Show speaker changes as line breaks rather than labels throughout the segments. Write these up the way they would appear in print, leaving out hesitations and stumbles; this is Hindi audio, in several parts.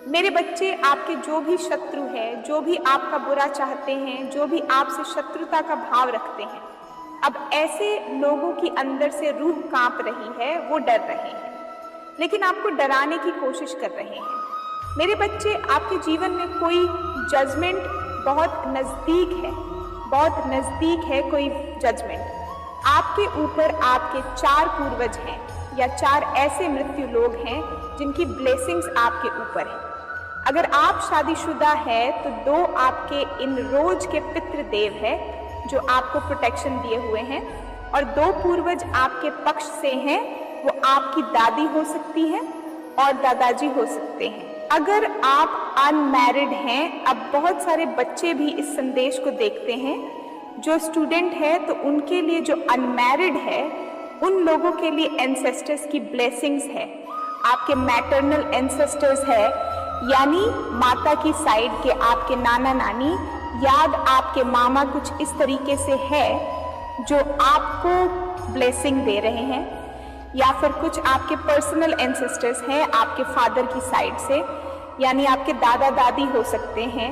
मेरे बच्चे, आपके जो भी शत्रु है, जो भी आपका बुरा चाहते हैं, जो भी आपसे शत्रुता का भाव रखते हैं, अब ऐसे लोगों की अंदर से रूह कांप रही है, वो डर रहे हैं, लेकिन आपको डराने की कोशिश कर रहे हैं। मेरे बच्चे, आपके जीवन में कोई जजमेंट बहुत नज़दीक है, बहुत नज़दीक है कोई जजमेंट। आपके ऊपर आपके 4 पूर्वज हैं या 4 ऐसे मृत्यु लोग हैं जिनकी ब्लेसिंग्स आपके ऊपर हैं। अगर आप शादीशुदा है तो 2 आपके इन रोज के पितृदेव है जो आपको प्रोटेक्शन दिए हुए हैं, और 2 पूर्वज आपके पक्ष से हैं, वो आपकी दादी हो सकती हैं और दादाजी हो सकते हैं। अगर आप अनमैरिड हैं, अब बहुत सारे बच्चे भी इस संदेश को देखते हैं, जो स्टूडेंट है तो उनके लिए, जो अनमैरिड है उन लोगों के लिए एंसेस्टर्स की ब्लेसिंग्स है, आपके मैटरनल एंसेस्टर्स है, यानी माता की साइड के आपके नाना नानी, याद आपके मामा कुछ इस तरीके से है जो आपको ब्लेसिंग दे रहे हैं, या फिर कुछ आपके पर्सनल एंसेस्टर्स हैं आपके फादर की साइड से, यानी आपके दादा दादी हो सकते हैं,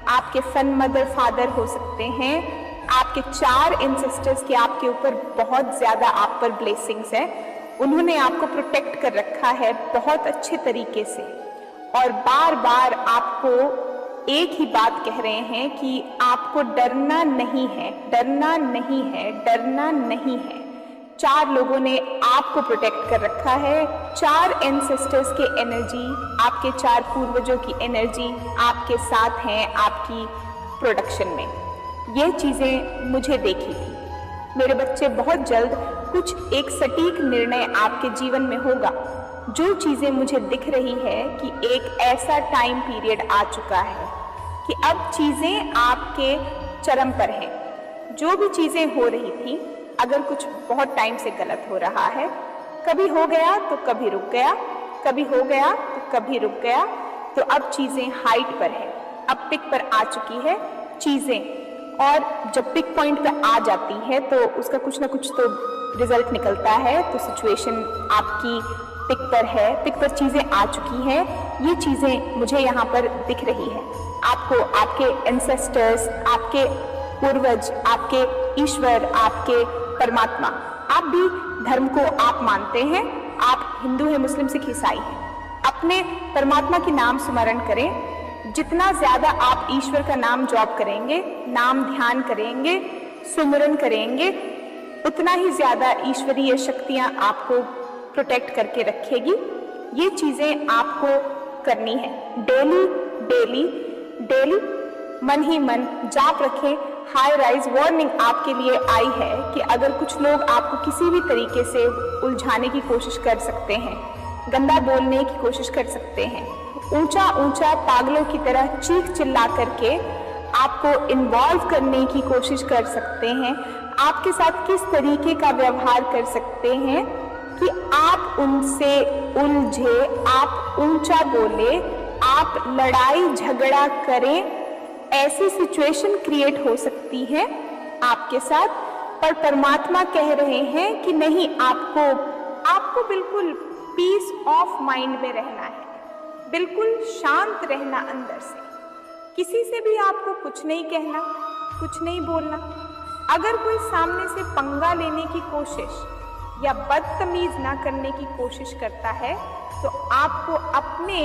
आपके सन मदर फादर हो सकते हैं, आपके 4 एंसेस्टर्स के आपके ऊपर बहुत ज़्यादा आप पर ब्लेसिंग्स है, उन्होंने आपको प्रोटेक्ट कर रखा है बहुत अच्छे तरीके से, और बार बार आपको एक ही बात कह रहे हैं कि आपको डरना नहीं है, डरना नहीं है, डरना नहीं है। 4 लोगों ने आपको प्रोटेक्ट कर रखा है, 4 एंसेस्टर्स के एनर्जी, आपके 4 पूर्वजों की एनर्जी आपके साथ हैं आपकी प्रोडक्शन में। ये चीज़ें मुझे देखी थी। मेरे बच्चे, बहुत जल्द कुछ एक सटीक निर्णय आपके जीवन में होगा। जो चीज़ें मुझे दिख रही है कि एक ऐसा टाइम पीरियड आ चुका है कि अब चीज़ें आपके चरम पर हैं। जो भी चीज़ें हो रही थी, अगर कुछ बहुत टाइम से गलत हो रहा है, कभी हो गया तो कभी रुक गया, कभी हो गया तो कभी रुक गया, तो अब चीज़ें हाइट पर है, अब पिक पर आ चुकी है चीज़ें, और जब पिक पॉइंट पर आ जाती है तो उसका कुछ ना कुछ तो रिजल्ट निकलता है। तो सिचुएशन आपकी पिक पर है, पिक पर चीज़ें आ चुकी हैं। ये चीज़ें मुझे यहाँ पर दिख रही है। आपको आपके एंसेस्टर्स, आपके पूर्वज, आपके ईश्वर, आपके परमात्मा, आप भी धर्म को आप मानते हैं, आप हिंदू हैं, मुस्लिम, सिख, ईसाई हैं, अपने परमात्मा की नाम स्मरण करें। जितना ज़्यादा आप ईश्वर का नाम जॉप करेंगे, नाम ध्यान करेंगे, सुमिरन करेंगे, उतना ही ज़्यादा ईश्वरीय शक्तियाँ आपको प्रोटेक्ट करके रखेगी। ये चीज़ें आपको करनी है। डेली डेली डेली मन ही मन जाप रखें। हाई राइज वार्निंग आपके लिए आई है कि अगर कुछ लोग आपको किसी भी तरीके से उलझाने की कोशिश कर सकते हैं, गंदा बोलने की कोशिश कर सकते हैं, ऊंचा ऊंचा पागलों की तरह चीख चिल्ला करके आपको इन्वॉल्व करने की कोशिश कर सकते हैं, आपके साथ किस तरीके का व्यवहार कर सकते हैं कि आप उनसे उलझे, आप ऊंचा बोले, आप लड़ाई झगड़ा करें, ऐसी सिचुएशन क्रिएट हो सकती है आपके साथ। पर परमात्मा कह रहे हैं कि नहीं, आपको बिल्कुल पीस ऑफ माइंड में रहना है, बिल्कुल शांत रहना अंदर से। किसी से भी आपको कुछ नहीं कहना, कुछ नहीं बोलना। अगर कोई सामने से पंगा लेने की कोशिश या बदतमीज ना करने की कोशिश करता है तो आपको अपने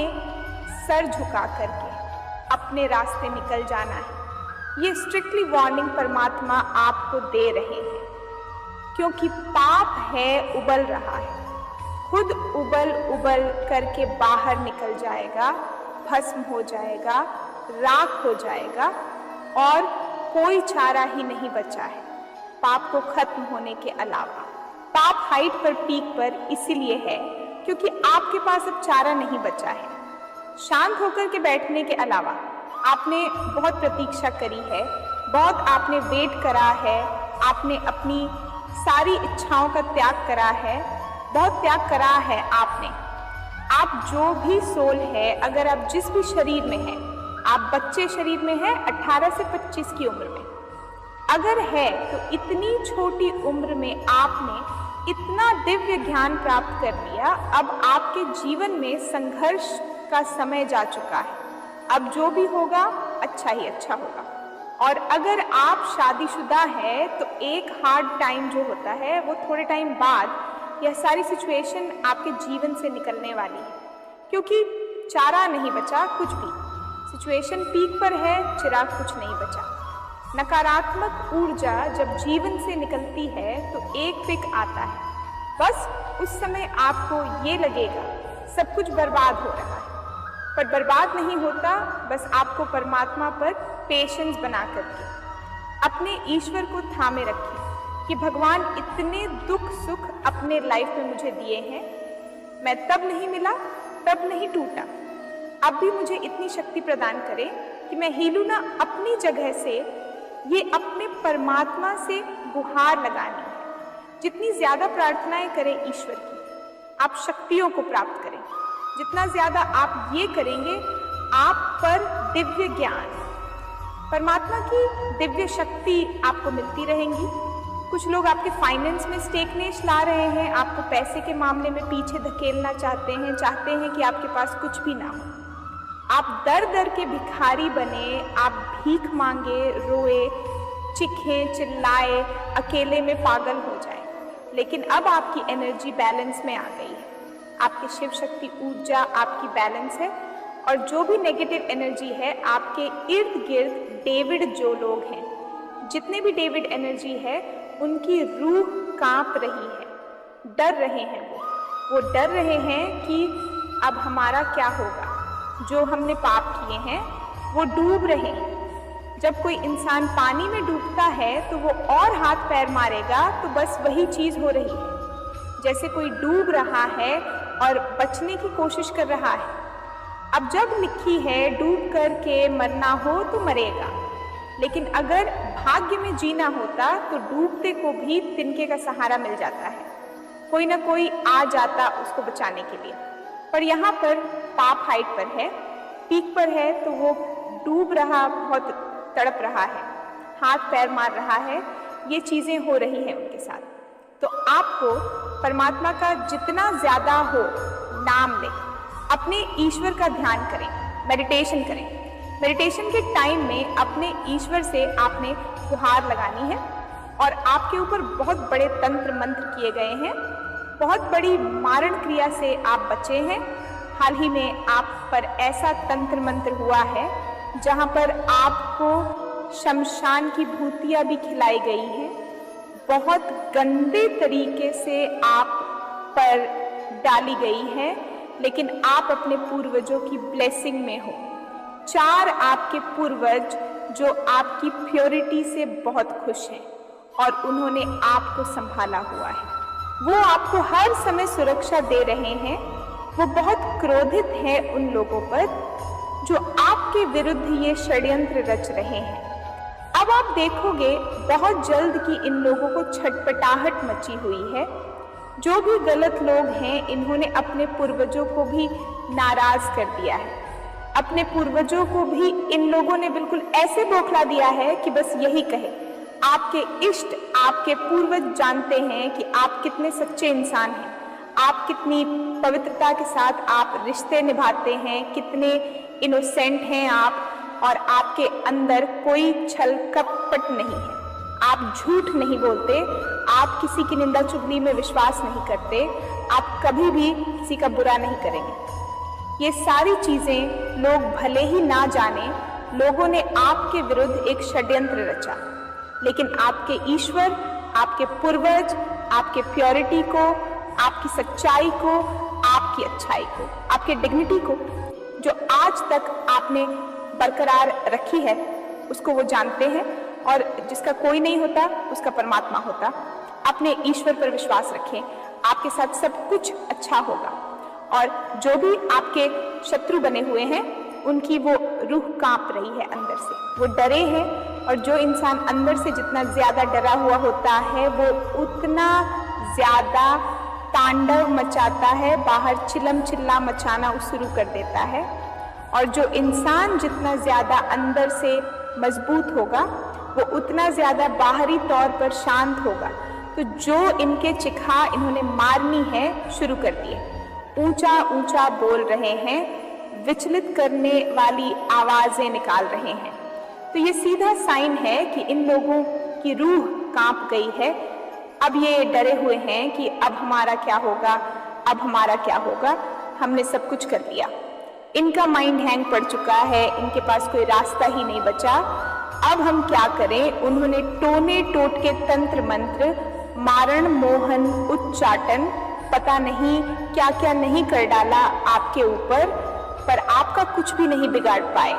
सर झुका करके अपने रास्ते निकल जाना है। ये स्ट्रिक्टली वार्निंग परमात्मा आपको दे रहे हैं, क्योंकि पाप है, उबल रहा है, खुद उबल उबल करके बाहर निकल जाएगा, भस्म हो जाएगा, राख हो जाएगा, और कोई चारा ही नहीं बचा है पाप को खत्म होने के अलावा। पाप हाइट पर, पीक पर इसीलिए है क्योंकि आपके पास अब चारा नहीं बचा है। शांत होकर के बैठने के अलावा आपने बहुत प्रतीक्षा करी है, बहुत आपने वेट करा है, आपने अपनी सारी इच्छाओं का त्याग करा है, बहुत त्याग करा है आपने। आप जो भी सोल है, अगर आप जिस भी शरीर में हैं, आप बच्चे शरीर में हैं 18 से 25 की उम्र में, अगर है तो इतनी छोटी उम्र में आपने इतना दिव्य ज्ञान प्राप्त कर लिया, अब आपके जीवन में संघर्ष का समय जा चुका है। अब जो भी होगा अच्छा ही अच्छा होगा। और अगर आप शादीशुदा है तो एक हार्ड टाइम जो होता है वो थोड़े टाइम बाद यह सारी सिचुएशन आपके जीवन से निकलने वाली है, क्योंकि चारा नहीं बचा कुछ भी। सिचुएशन पीक पर है, चिराग कुछ नहीं बचा। नकारात्मक ऊर्जा जब जीवन से निकलती है तो एक पिक आता है, बस उस समय आपको ये लगेगा सब कुछ बर्बाद हो रहा है, पर बर्बाद नहीं होता। बस आपको परमात्मा पर पेशेंस बना करके अपने ईश्वर को थामे रखें कि भगवान इतने दुख सुख अपने लाइफ में मुझे दिए हैं, मैं तब नहीं मिला तब नहीं टूटा, अब भी मुझे इतनी शक्ति प्रदान करें कि मैं हिलूं ना अपनी जगह से। ये अपने परमात्मा से गुहार लगानी है। जितनी ज्यादा प्रार्थनाएं करें ईश्वर की, आप शक्तियों को प्राप्त करें। जितना ज्यादा आप ये करेंगे, आप पर दिव्य ज्ञान, परमात्मा की दिव्य शक्ति आपको मिलती रहेंगी। कुछ लोग आपके फाइनेंस में स्टेकनेस ला रहे हैं, आपको पैसे के मामले में पीछे धकेलना चाहते हैं कि आपके पास कुछ भी ना हो। आप दर दर के भिखारी बने, आप भीख मांगे, रोए, चिखे, चिल्लाए, अकेले में पागल हो जाए। लेकिन अब आपकी एनर्जी बैलेंस में आ गई है, आपकी शिव शक्ति ऊर्जा आपकी बैलेंस है। और जो भी नेगेटिव एनर्जी है आपके इर्द गिर्द, डेविड जो लोग हैं, जितने भी डेविड एनर्जी है, उनकी रूह कांप रही है, डर रहे हैं। वो डर रहे हैं कि अब हमारा क्या होगा। जो हमने पाप किए हैं वो डूब रहे हैं। जब कोई इंसान पानी में डूबता है तो वो और हाथ पैर मारेगा, तो बस वही चीज हो रही है। जैसे कोई डूब रहा है और बचने की कोशिश कर रहा है। अब जब लिखी है डूब करके मरना हो तो मरेगा, लेकिन अगर भाग्य में जीना होता तो डूबते को भी तिनके का सहारा मिल जाता है, कोई ना कोई आ जाता उसको बचाने के लिए। पर यहाँ पर पाप हाइट पर है, पीक पर है, तो वो डूब रहा, बहुत तड़प रहा है, हाथ पैर मार रहा है, ये चीजें हो रही हैं उनके साथ। तो आपको परमात्मा का जितना ज्यादा हो नाम लें, अपने ईश्वर का ध्यान करें, मेडिटेशन करें। मेडिटेशन के टाइम में अपने ईश्वर से आपने गुहार लगानी है और आपके ऊपर बहुत बड़े तंत्र मंत्र किए गए हैं, बहुत बड़ी मारण क्रिया से आप बचे हैं। हाल ही में आप पर ऐसा तंत्र मंत्र हुआ है जहां पर आपको शमशान की भूतियां भी खिलाई गई हैं। बहुत गंदे तरीके से आप पर डाली गई है, लेकिन आप अपने पूर्वजों की ब्लेसिंग में हो। 4 आपके पूर्वज जो आपकी प्योरिटी से बहुत खुश हैं और उन्होंने आपको संभाला हुआ है, वो आपको हर समय सुरक्षा दे रहे हैं। वो बहुत क्रोधित हैं उन लोगों पर जो आपके विरुद्ध ये षड्यंत्र रच रहे हैं। अब आप देखोगे बहुत जल्द कि इन लोगों को छटपटाहट मची हुई है। जो भी गलत लोग हैं, इन्होंने अपने पूर्वजों को भी नाराज कर दिया है। अपने पूर्वजों को भी इन लोगों ने बिल्कुल ऐसे बौखला दिया है कि बस यही कहे। आपके इष्ट, आपके पूर्वज जानते हैं कि आप कितने सच्चे इंसान हैं, आप कितनी पवित्रता के साथ आप रिश्ते निभाते हैं, कितने इनोसेंट हैं आप, और आपके अंदर कोई छल कपट नहीं है। आप झूठ नहीं बोलते, आप किसी की निंदा चुगली में विश्वास नहीं करते, आप कभी भी किसी का बुरा नहीं करेंगे। ये सारी चीजें लोग भले ही ना जाने, लोगों ने आपके विरुद्ध एक षड्यंत्र रचा, लेकिन आपके ईश्वर, आपके पूर्वज, आपके प्योरिटी को, आपकी सच्चाई को, आपकी अच्छाई को, आपके डिग्निटी को, जो आज तक आपने बरकरार रखी है, उसको वो जानते हैं। और जिसका कोई नहीं होता उसका परमात्मा होता। अपने ईश्वर पर विश्वास रखें, आपके साथ सब कुछ अच्छा होगा। और जो भी आपके शत्रु बने हुए हैं, उनकी वो रूह कांप रही है अंदर से, वो डरे हैं। और जो इंसान अंदर से जितना ज्यादा डरा हुआ होता है, वो उतना ज्यादा तांडव मचाता है, बाहर चिल्लम चिल्ला मचाना शुरू कर देता है। और जो इंसान जितना ज्यादा अंदर से मजबूत होगा, वो उतना ज्यादा बाहरी तौर पर शांत होगा, तो जो इनके चिखा इन्होंने मारनी है शुरू कर दिए। ऊंचा ऊंचा बोल रहे हैं, विचलित करने वाली आवाजें निकाल रहे हैं। तो ये सीधा साइन है कि इन लोगों की रूह कांप गई है। अब ये डरे हुए हैं कि अब हमारा क्या होगा, अब हमारा क्या होगा, हमने सब कुछ कर लिया। इनका माइंड हैंग पड़ चुका है, इनके पास कोई रास्ता ही नहीं बचा। अब हम क्या करें? उन्होंने टोने टोटके तंत्र मंत्र, मारण मोहन उच्चाटन, पता नहीं क्या क्या नहीं कर डाला आपके ऊपर, पर आपका कुछ भी नहीं बिगाड़ पाए,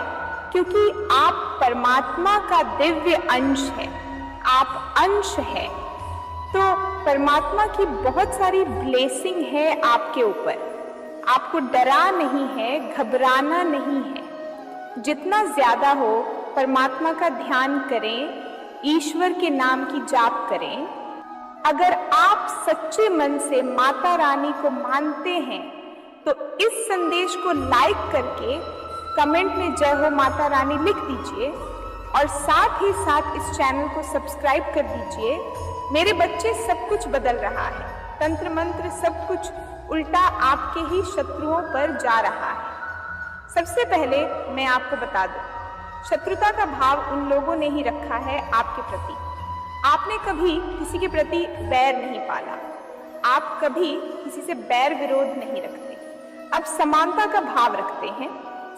क्योंकि आप परमात्मा का दिव्य अंश है, आप अंश है। तो परमात्मा की बहुत सारी ब्लेसिंग है आपके ऊपर। आपको डरा नहीं है, घबराना नहीं है। जितना ज्यादा हो परमात्मा का ध्यान करें, ईश्वर के नाम की जाप करें। अगर आप सच्चे मन से माता रानी को मानते हैं तो इस संदेश को लाइक करके कमेंट में जय हो माता रानी लिख दीजिए और साथ ही साथ इस चैनल को सब्सक्राइब कर दीजिए। मेरे बच्चे, सब कुछ बदल रहा है, तंत्र मंत्र सब कुछ उल्टा आपके ही शत्रुओं पर जा रहा है। सबसे पहले मैं आपको बता दूं, शत्रुता का भाव उन लोगों ने ही रखा है आपके प्रति। आपने कभी किसी के प्रति बैर नहीं पाला, आप कभी किसी से बैर विरोध नहीं रखते। अब समानता का भाव रखते हैं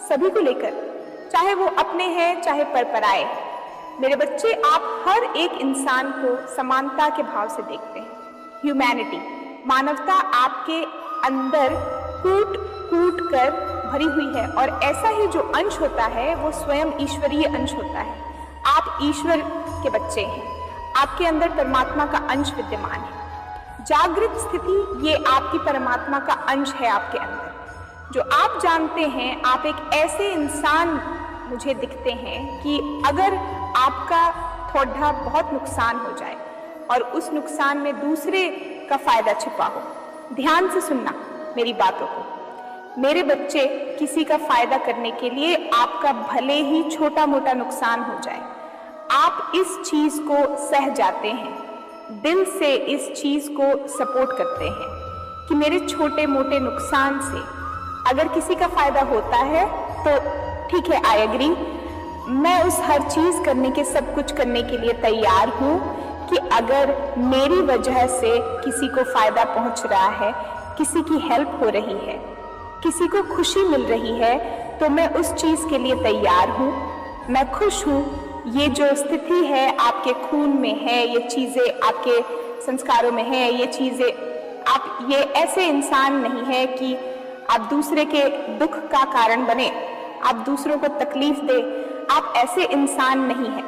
सभी को लेकर, चाहे वो अपने हैं चाहे परपराए हैं। मेरे बच्चे, आप हर एक इंसान को समानता के भाव से देखते हैं। ह्यूमैनिटी, मानवता आपके अंदर कूट कूट कर भरी हुई है, और ऐसा ही जो अंश होता है वो स्वयं ईश्वरीय अंश होता है। आप ईश्वर के बच्चे हैं, आपके अंदर परमात्मा का अंश विद्यमान है। जागृत स्थिति ये आपकी परमात्मा का अंश है आपके अंदर, जो आप जानते हैं। आप एक ऐसे इंसान मुझे दिखते हैं कि अगर आपका थोड़ा बहुत नुकसान हो जाए और उस नुकसान में दूसरे का फायदा छिपा हो, ध्यान से सुनना मेरी बातों को। मेरे बच्चे, किसी का फायदा करने के लिए आपका भले ही छोटा मोटा नुकसान हो जाए, आप इस चीज को सह जाते हैं, दिल से इस चीज को सपोर्ट करते हैं कि मेरे छोटे मोटे नुकसान से अगर किसी का फायदा होता है तो ठीक है, आई एग्री, मैं उस हर चीज करने के, सब कुछ करने के लिए तैयार हूं कि अगर मेरी वजह से किसी को फायदा पहुंच रहा है, किसी की हेल्प हो रही है, किसी को खुशी मिल रही है, तो मैं उस चीज के लिए तैयार हूं। मैं खुश हूं। ये जो स्थिति है आपके खून में है, ये चीजें आपके संस्कारों में है, ये चीजें आप, ये ऐसे इंसान नहीं है कि आप दूसरे के दुख का कारण बने, आप दूसरों को तकलीफ दे। आप ऐसे इंसान नहीं है,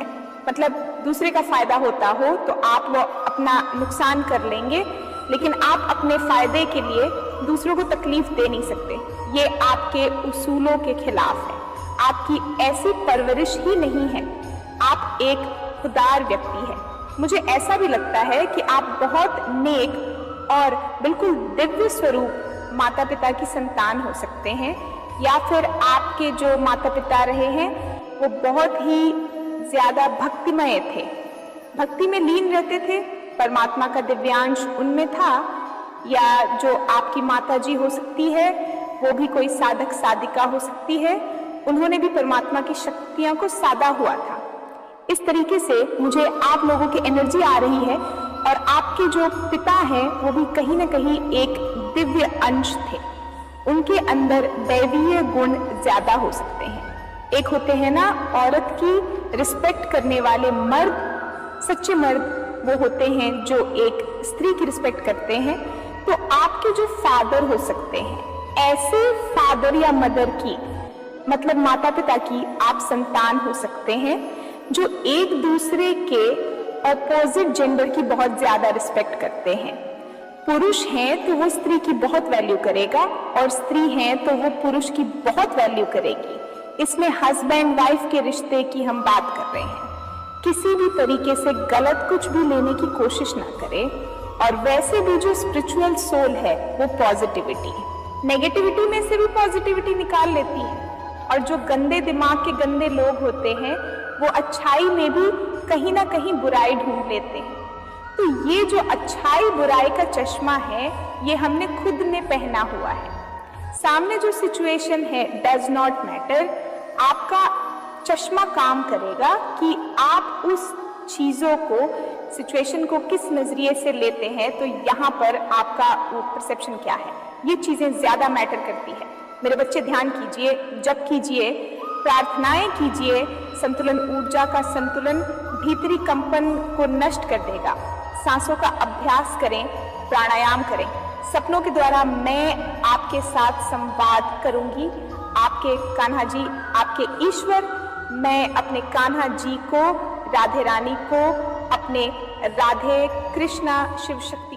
मतलब दूसरे का फायदा होता हो तो आप वो अपना नुकसान कर लेंगे, लेकिन आप अपने फायदे के लिए दूसरों को तकलीफ दे नहीं सकते। ये आपके उसूलों के खिलाफ है, आपकी ऐसी परवरिश ही नहीं है। आप एक खुदार व्यक्ति है। मुझे ऐसा भी लगता है कि आप बहुत नेक और बिल्कुल दिव्य स्वरूप माता पिता की संतान हो सकते हैं, या फिर आपके जो माता पिता रहे हैं वो बहुत ही ज्यादा भक्तिमय थे, भक्ति में लीन रहते थे, परमात्मा का दिव्यांश उनमें था। या जो आपकी माता जी हो सकती है, वो भी कोई साधक साधिका हो सकती है, उन्होंने भी परमात्मा की शक्तियों को साधा हुआ था। इस तरीके से मुझे आप लोगों की एनर्जी आ रही है, और आपके जो पिता हैं वो भी कहीं ना कहीं एक दिव्य अंश थे, उनके अंदर दैवीय गुण ज्यादा हो सकते हैं। एक होते हैं ना औरत की रिस्पेक्ट करने वाले मर्द, सच्चे मर्द वो होते हैं जो एक स्त्री की रिस्पेक्ट करते हैं। तो आपके जो फादर हो सकते हैं, ऐसे फादर या मदर की, मतलब माता पिता की आप संतान हो सकते हैं जो एक दूसरे के अपोजिट जेंडर की बहुत ज्यादा रिस्पेक्ट करते हैं। पुरुष हैं तो वो स्त्री की बहुत वैल्यू करेगा, और स्त्री हैं तो वो पुरुष की बहुत वैल्यू करेगी। इसमें हस्बैंड वाइफ के रिश्ते की हम बात कर रहे हैं। किसी भी तरीके से गलत कुछ भी लेने की कोशिश ना करें। और वैसे भी जो स्पिरिचुअल सोल है वो पॉजिटिविटी, नेगेटिविटी में से भी पॉजिटिविटी निकाल लेती है। और जो गंदे दिमाग के गंदे लोग होते हैं वो अच्छाई में भी कहीं ना कहीं बुराई ढूंढ लेते हैं। तो ये जो अच्छाई बुराई का चश्मा है, ये हमने खुद ने पहना हुआ है। सामने जो सिचुएशन है डज नॉट मैटर, आपका चश्मा काम करेगा कि आप उस चीजों को, सिचुएशन को किस नजरिए से लेते हैं। तो यहाँ पर आपका परसेप्शन क्या है, ये चीजें ज्यादा मैटर करती है। मेरे बच्चे ध्यान कीजिए, जप कीजिए, प्रार्थनाएं कीजिए। संतुलन, ऊर्जा का संतुलन भीतरी कंपन को नष्ट कर देगा। सांसों का अभ्यास करें, प्राणायाम करें। सपनों के द्वारा मैं आपके साथ संवाद करूंगी। आपके कान्हा जी, आपके ईश्वर, मैं अपने कान्हा जी को, राधे रानी को, अपने राधे कृष्णा शिव शक्ति